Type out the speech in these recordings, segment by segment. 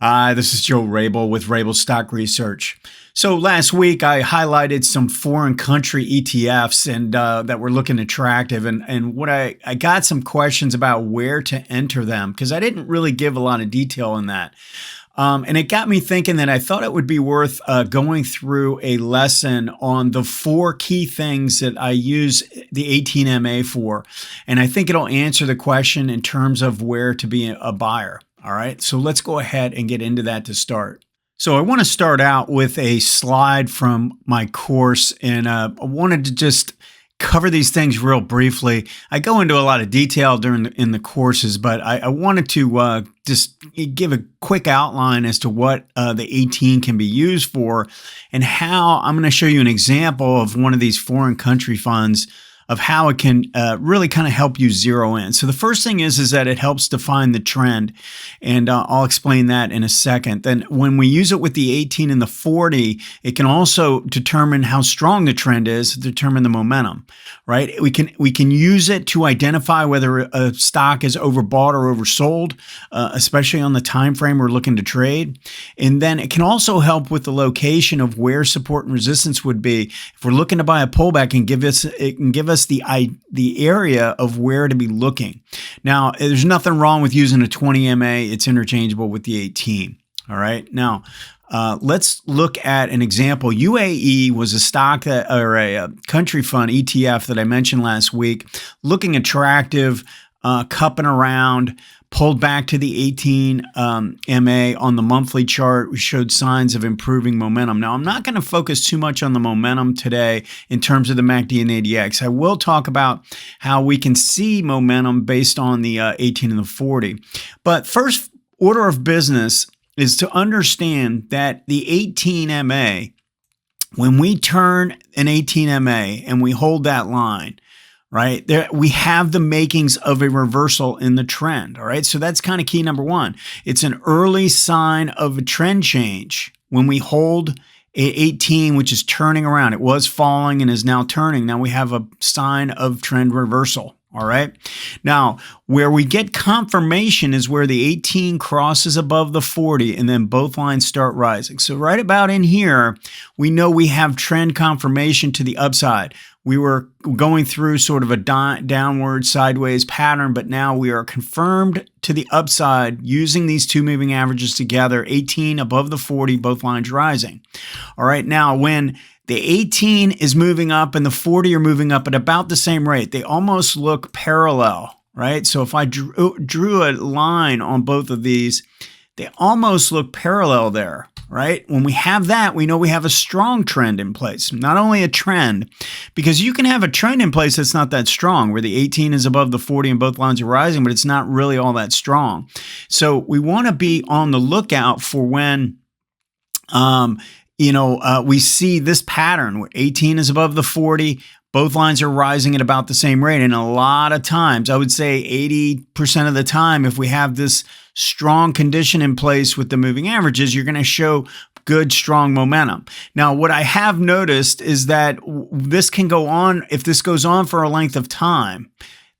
Hi, this is Joe Rabil with Rabil Stock Research. So last week I highlighted some foreign country ETFs and that were looking attractive, and what I got some questions about where to enter them because I didn't really give a lot of detail in that. And it got me thinking that I thought it would be worth going through a lesson on the 4 key things that I use the 18MA for. And I think it'll answer the question in terms of where to be a buyer. All right, so let's go ahead and get into that to start. So I want to start out with a slide from my course, and I wanted to just cover these things real briefly. I go into a lot of detail in the courses, but I wanted to just give a quick outline as to what the 18 can be used for and how I'm going to show you an example of one of these foreign country funds of how it can really kind of help you zero in. So the first thing is that it helps define the trend, and I'll explain that in a second. Then when we use it with the 18 and the 40, it can also determine how strong the trend is, determine the momentum, right? We can use it to identify whether a stock is overbought or oversold, especially on the time frame we're looking to trade. And then it can also help with the location of where support and resistance would be. If we're looking to buy a pullback, it can give us the area of where to be looking. Now, there's nothing wrong with using a 20MA. It's interchangeable with the 18. All right. Now, let's look at an example. UAE was a stock or a country fund ETF that I mentioned last week, looking attractive, cupping around, pulled back to the 18 MA on the monthly chart. We showed signs of improving momentum. Now, I'm not going to focus too much on the momentum today in terms of the MACD and ADX. I will talk about how we can see momentum based on the 18 and the 40. But first order of business is to understand that the 18 MA, when we turn an 18 MA and we hold that line, right there, we have the makings of a reversal in the trend. All right. So that's kind of key number one. It's an early sign of a trend change when we hold a 18, which is turning around. It was falling and is now turning. Now we have a sign of trend reversal. All right. Now, where we get confirmation is where the 18 crosses above the 40 and then both lines start rising. So right about in here, we know we have trend confirmation to the upside. We were going through sort of a downward sideways pattern, but now we are confirmed to the upside using these two moving averages together, 18 above the 40, both lines rising. All right. Now, when the 18 is moving up and the 40 are moving up at about the same rate, they almost look parallel, right? So if I drew a line on both of these, they almost look parallel there, right? When we have that, we know we have a strong trend in place. Not only a trend, because you can have a trend in place that's not that strong, where the 18 is above the 40 and both lines are rising, but it's not really all that strong. So we want to be on the lookout for when we see this pattern where 18 is above the 40, both lines are rising at about the same rate. And a lot of times, I would say 80% of the time, if we have this strong condition in place with the moving averages, you're going to show good, strong momentum. Now, what I have noticed is that this can go on, if this goes on for a length of time,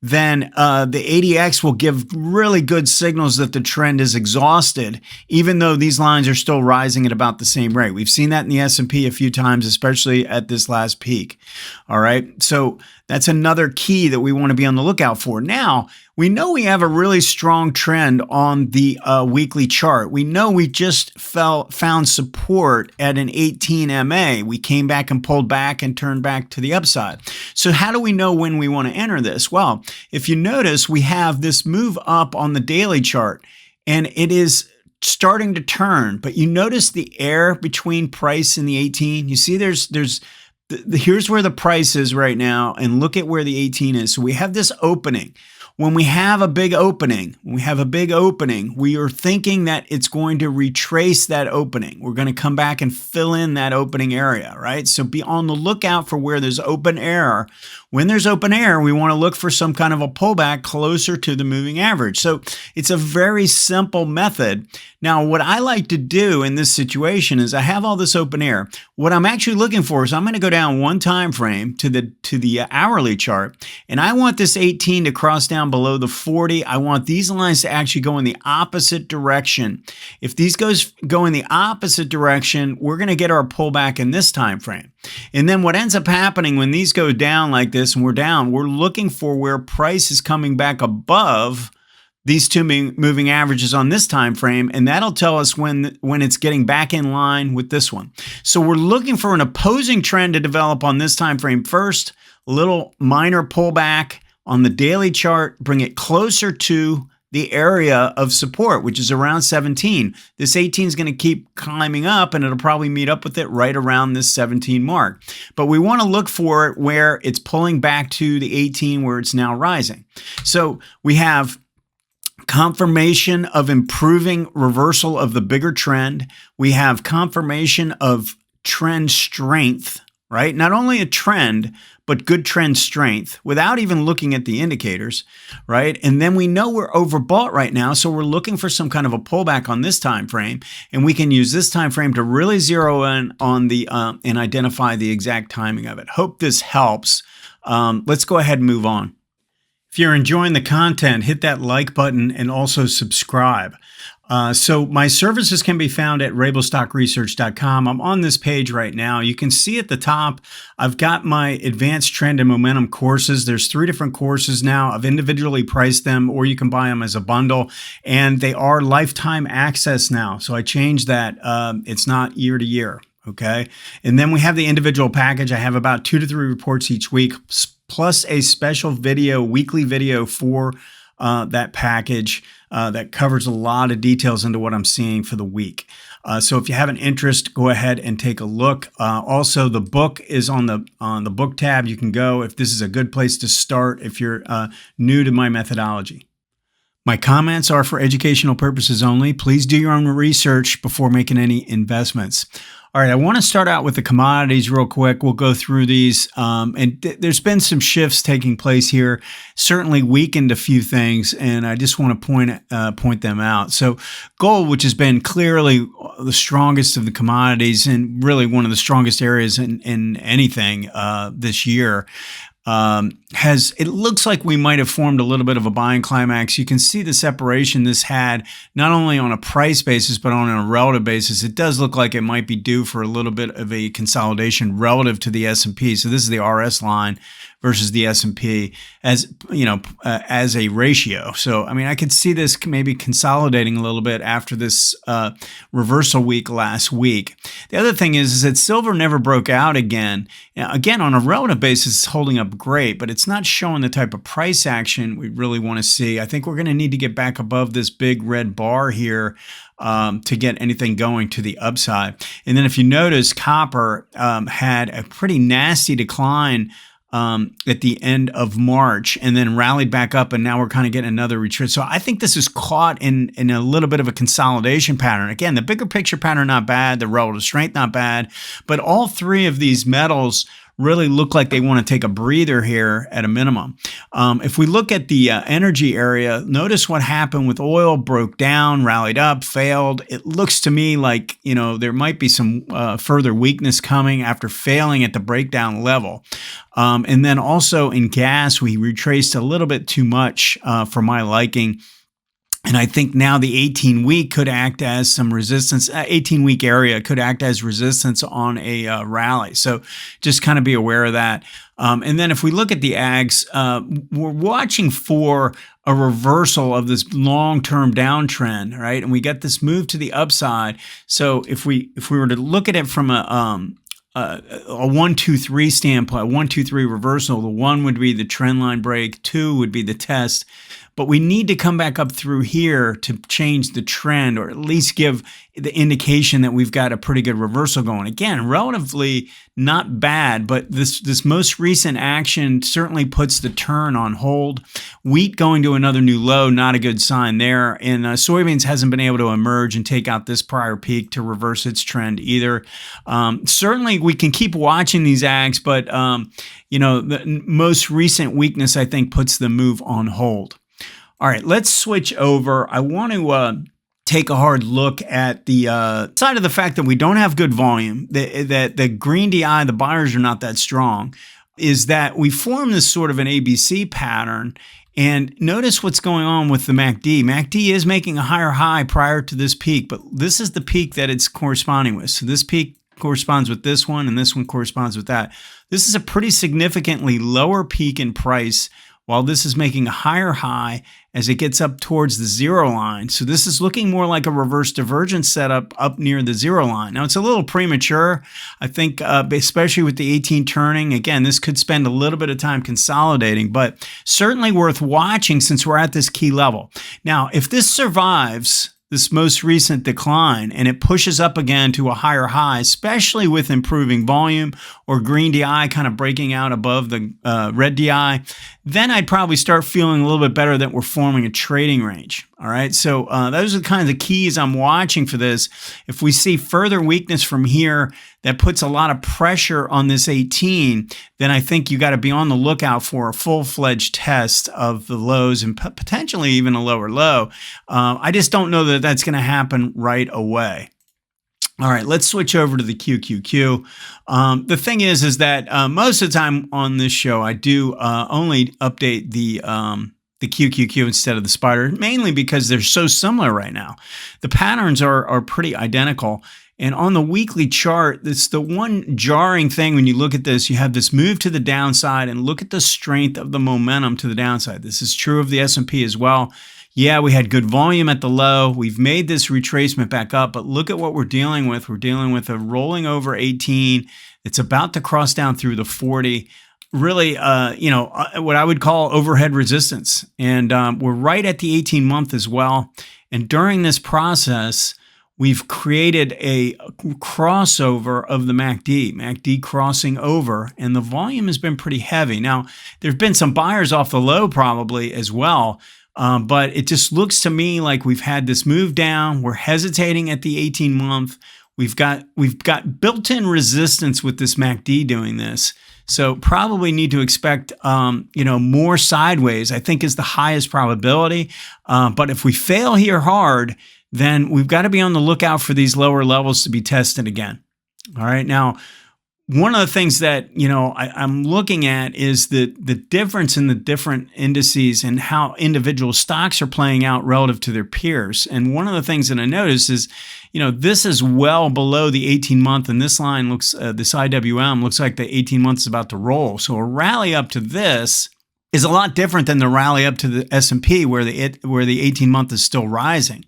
then the ADX will give really good signals that the trend is exhausted, even though these lines are still rising at about the same rate. We've seen that in the S&P a few times, especially at this last peak. All right, so that's another key that we want to be on the lookout for. Now, we know we have a really strong trend on the weekly chart. We know we just found support at an 18 MA. We came back and pulled back and turned back to the upside. So how do we know when we want to enter this? Well, if you notice, we have this move up on the daily chart, and it is starting to turn. But you notice the air between price and the 18. You see here's where the price is right now, and look at where the 18 is. So we have this opening. When we have a big opening, we are thinking that it's going to retrace that opening. We're going to come back and fill in that opening area, right? So be on the lookout for where there's open air. When there's open air, we want to look for some kind of a pullback closer to the moving average. So it's a very simple method. Now, what I like to do in this situation is I have all this open air. What I'm actually looking for is I'm going to go down one time frame to the hourly chart, and I want this 18 to cross down down below the 40, I want these lines to actually go in the opposite direction. If these go in the opposite direction, we're going to get our pullback in this time frame. And then what ends up happening when these go down like this and we're down, we're looking for where price is coming back above these two moving averages on this time frame, and that'll tell us when it's getting back in line with this one. So we're looking for an opposing trend to develop on this time frame first, a little minor pullback on the daily chart, bring it closer to the area of support, which is around 17. This 18 is going to keep climbing up, and it'll probably meet up with it right around this 17 mark. But we want to look for it where it's pulling back to the 18 where it's now rising. So we have confirmation of improving reversal of the bigger trend. We have confirmation of trend strength, right? Not only a trend, but good trend strength without even looking at the indicators, right? And then we know we're overbought right now, so we're looking for some kind of a pullback on this time frame, and we can use this time frame to really zero in on the and identify the exact timing of it. Hope this helps. Let's go ahead and move on. If you're enjoying the content, hit that like button and also subscribe. So my services can be found at rabilstockresearch.com. I'm on this page right now. You can see at the top, I've got my advanced trend and momentum courses. There's 3 different courses now. I've individually priced them, or you can buy them as a bundle, and they are lifetime access now. So I changed that. It's not year to year. Okay. And then we have the individual package. I have about 2 to 3 reports each week, plus a special video, weekly video for that package that covers a lot of details into what I'm seeing for the week. So if you have an interest, go ahead and take a look. Also, the book is on the book tab. You can go if this is a good place to start if you're new to my methodology. My comments are for educational purposes only. Please do your own research before making any investments. All right, I want to start out with the commodities real quick. We'll go through these. And there's been some shifts taking place here, certainly weakened a few things, and I just want to point them out. So gold, which has been clearly the strongest of the commodities and really one of the strongest areas in anything this year, it looks like we might have formed a little bit of a buying climax. You can see the separation this had not only on a price basis, but on a relative basis. It does look like it might be due for a little bit of a consolidation relative to the S&P. So this is the RS line versus the S&P as, as a ratio. So, I mean, I could see this maybe consolidating a little bit after this reversal week last week. The other thing is that silver never broke out again. Now, again, on a relative basis, it's holding up great, but it's not showing the type of price action we really want to see. I think we're going to need to get back above this big red bar here to get anything going to the upside. And then if you notice, copper had a pretty nasty decline at the end of March and then rallied back up, and now we're kind of getting another retreat. So I think this is caught in a little bit of a consolidation pattern. Again, the bigger picture pattern not bad, the relative strength not bad, but all 3 of these metals really look like they want to take a breather here at a minimum. If we look at the energy area, notice what happened with oil, broke down, rallied up, failed. It looks to me like, there might be some further weakness coming after failing at the breakdown level. And then also in gas, we retraced a little bit too much for my liking. And I think now the 18-week could act as some resistance. 18-week area could act as resistance on a rally. So just kind of be aware of that. And then if we look at the ags, we're watching for a reversal of this long-term downtrend, right? And we get this move to the upside. So if we were to look at it from a 1, 2, 3 standpoint, 1, 2, 3 reversal, the 1 would be the trend line break, 2 would be the test. But we need to come back up through here to change the trend, or at least give the indication that we've got a pretty good reversal going. Again, relatively not bad, but this most recent action certainly puts the turn on hold. Wheat going to another new low, not a good sign there. And soybeans hasn't been able to emerge and take out this prior peak to reverse its trend either. Certainly, we can keep watching these ags, but the most recent weakness, I think, puts the move on hold. All right, let's switch over. I want to take a hard look at the side of the fact that we don't have good volume, that the green DI, the buyers are not that strong, is that we form this sort of an ABC pattern. And notice what's going on with the MACD. MACD is making a higher high prior to this peak, but this is the peak that it's corresponding with. So this peak corresponds with this one, and this one corresponds with that. This is a pretty significantly lower peak in price, while this is making a higher high as it gets up towards the zero line. So this is looking more like a reverse divergence setup up near the zero line. Now, it's a little premature. I think, especially with the 18 turning, again, this could spend a little bit of time consolidating, but certainly worth watching since we're at this key level. Now, if this survives this most recent decline and it pushes up again to a higher high, especially with improving volume or green DI kind of breaking out above the red DI, then I'd probably start feeling a little bit better that we're forming a trading range. All right, so those are kind of the keys I'm watching for this. If we see further weakness from here that puts a lot of pressure on this 18, then I think you got to be on the lookout for a full-fledged test of the lows and potentially even a lower low. I just don't know that that's going to happen right away. All right, let's switch over to the QQQ. The thing is that most of the time on this show, I do only update the QQQ instead of the spider, mainly because they're so similar right now. The patterns are pretty identical. And on the weekly chart, it's the one jarring thing when you look at this. You have this move to the downside, and look at the strength of the momentum to the downside. This is true of the S&P as well. Yeah, we had good volume at the low. We've made this retracement back up, but look at what we're dealing with. We're dealing with a rolling over 18. It's about to cross down through the 40. Really, what I would call overhead resistance. And we're right at the 18-month as well. And during this process, we've created a crossover of the MACD crossing over, and the volume has been pretty heavy. Now, there have been some buyers off the low probably as well, but it just looks to me like we've had this move down. We're hesitating at the 18-month. We've got built-in resistance with this MACD doing this. So probably need to expect, more sideways, I think is the highest probability. But if we fail here hard, then we've got to be on the lookout for these lower levels to be tested again. All right. Now, one of the things that, I'm looking at is the difference in the different indices and how individual stocks are playing out relative to their peers. And one of the things that I noticed is, this is well below the 18-month, and this line looks, this IWM looks like the 18 months is about to roll. So a rally up to this is a lot different than the rally up to the S&P where the 18-month is still rising.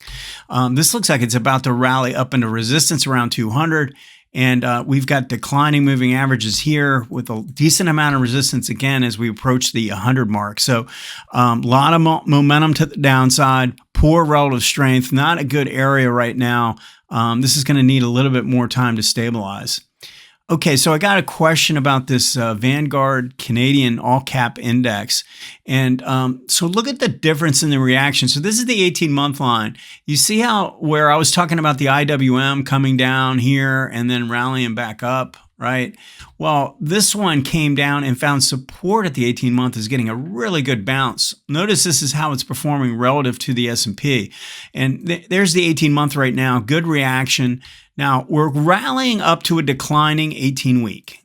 This looks like it's about to rally up into resistance around 200. And we've got declining moving averages here with a decent amount of resistance again as we approach the 100 mark. So a lot of momentum to the downside, poor relative strength, not a good area right now. This is going to need a little bit more time to stabilize. Okay, so I got a question about this Vanguard Canadian all-cap index. And so look at the difference in the reaction. So this is the 18-month line. You see where I was talking about the IWM coming down here and then rallying back up, right? Well, this one came down and found support at the 18-month is getting a really good bounce. Notice this is how it's performing relative to the S&P. And there's the 18-month right now, good reaction. Now, we're rallying up to a declining 18-week,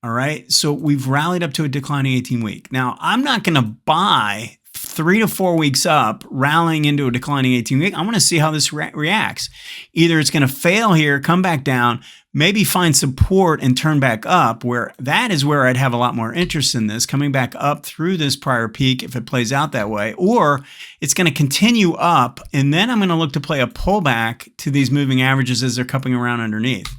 all right? So we've rallied up to a declining 18-week. Now, I'm not going to buy 3 to 4 weeks up, rallying into a declining 18-week. I want to see how this reacts. Either it's going to fail here, come back down, maybe find support and turn back up, where that is where I'd have a lot more interest in this, coming back up through this prior peak if it plays out that way, or it's going to continue up, and then I'm going to look to play a pullback to these moving averages as they're cupping around underneath.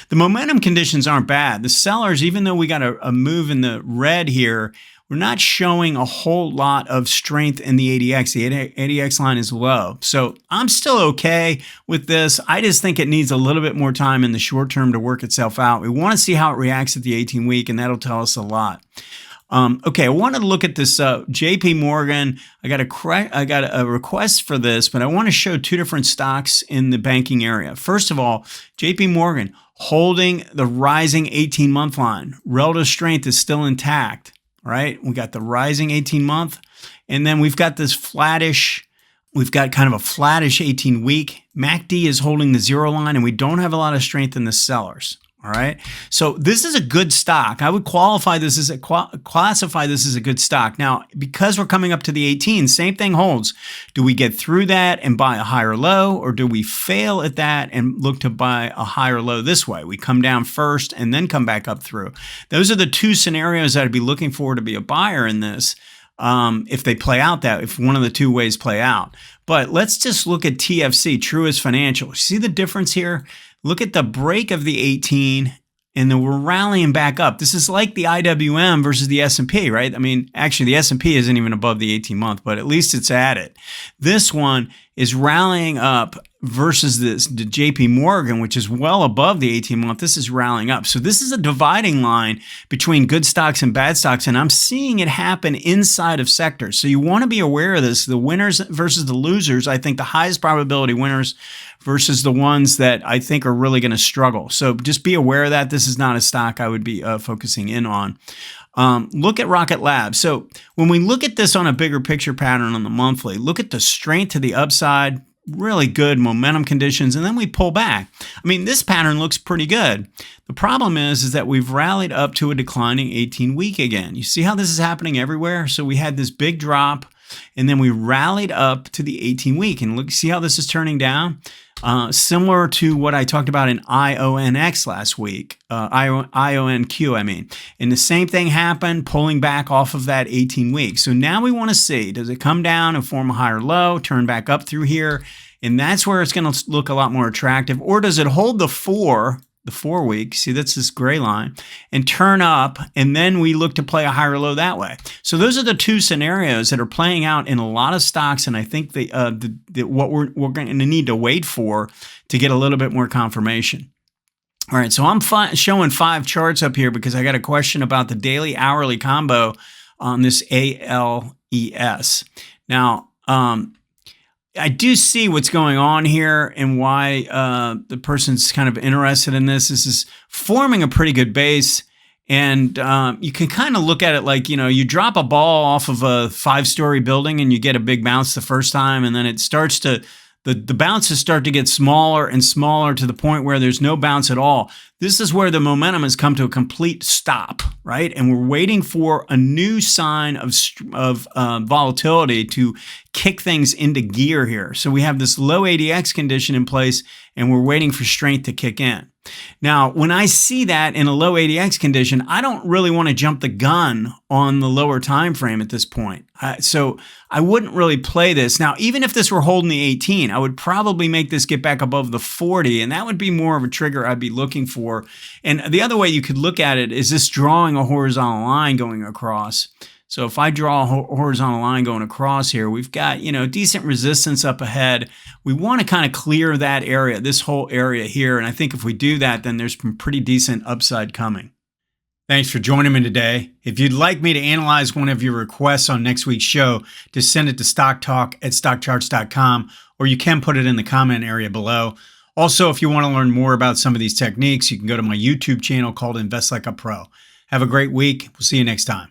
The momentum conditions aren't bad. The sellers, even though we got a move in the red here, we're not showing a whole lot of strength in the ADX. The ADX line is low. So I'm still okay with this. I just think it needs a little bit more time in the short term to work itself out. We want to see how it reacts at the 18-week, and that'll tell us a lot. Okay, I wanted to look at this JP Morgan. I got a request for this, but I want to show two different stocks in the banking area. First of all, JP Morgan holding the rising 18-month line. Relative strength is still intact. Right, we got the rising 18-month, and then we've got this flattish, we've got kind of a flattish 18-week. MACD is holding the zero line, and we don't have a lot of strength in the sellers. All right. So this is a good stock. I would classify this as a good stock. Now, because we're coming up to the 18, same thing holds. Do we get through that and buy a higher low, or do we fail at that and look to buy a higher low this way? We come down first and then come back up through. Those are the two scenarios that I'd be looking for to be a buyer in this. If they play out if one of the two ways play out. But let's just look at TFC, Truist Financial. See the difference here? Look at the break of the 18, and then we're rallying back up. This is like the IWM versus the S&P, right? I mean, actually, the S&P isn't even above the 18-month, but at least it's at it. This one is rallying up versus the JP Morgan, which is well above the 18-month. This is rallying up. So this is a dividing line between good stocks and bad stocks, and I'm seeing it happen inside of sectors. So you want to be aware of this. The winners versus the losers, I think the highest probability winners versus the ones that I think are really going to struggle. So just be aware of that. This is not a stock I would be focusing in on. Look at Rocket Lab. So when we look at this on a bigger picture pattern on the monthly, look at the strength to the upside, really good momentum conditions, and then we pull back. I mean, this pattern looks pretty good. The problem is that we've rallied up to a declining 18-week again. You see how this is happening everywhere? So we had this big drop, and then we rallied up to the 18-week, and look, see how this is turning down? Similar to what I talked about in IONX last week, IONQ, I mean. And the same thing happened, pulling back off of that 18 weeks. So now we want to see, does it come down and form a higher low, turn back up through here? And that's where it's going to look a lot more attractive. Or does it hold the 4 week, see that's this gray line, and turn up, and then we look to play a higher low that way. So those are the two scenarios that are playing out in a lot of stocks, and I think what we're going to need to wait for to get a little bit more confirmation. All right, so I'm showing 5 charts up here because I got a question about the daily hourly combo on this ALES. Now, I do see what's going on here and why the person's kind of interested in this. This is forming a pretty good base, and you can kind of look at it like, you drop a ball off of a 5-story building and you get a big bounce the first time, and then it starts to, the bounces start to get smaller and smaller to the point where there's no bounce at all. This is where the momentum has come to a complete stop, right? And we're waiting for a new sign of volatility to kick things into gear here. So we have this low ADX condition in place, and we're waiting for strength to kick in. Now, when I see that in a low ADX condition, I don't really want to jump the gun on the lower time frame at this point. So I wouldn't really play this. Now, even if this were holding the 18, I would probably make this get back above the 40, and that would be more of a trigger I'd be looking for. And the other way you could look at it is this drawing a horizontal line going across. So if I draw a horizontal line going across here, we've got, decent resistance up ahead. We want to kind of clear that area, this whole area here. And I think if we do that, then there's some pretty decent upside coming. Thanks for joining me today. If you'd like me to analyze one of your requests on next week's show, just send it to stocktalk@stockcharts.com, or you can put it in the comment area below. Also, if you want to learn more about some of these techniques, you can go to my YouTube channel called Invest Like a Pro. Have a great week. We'll see you next time.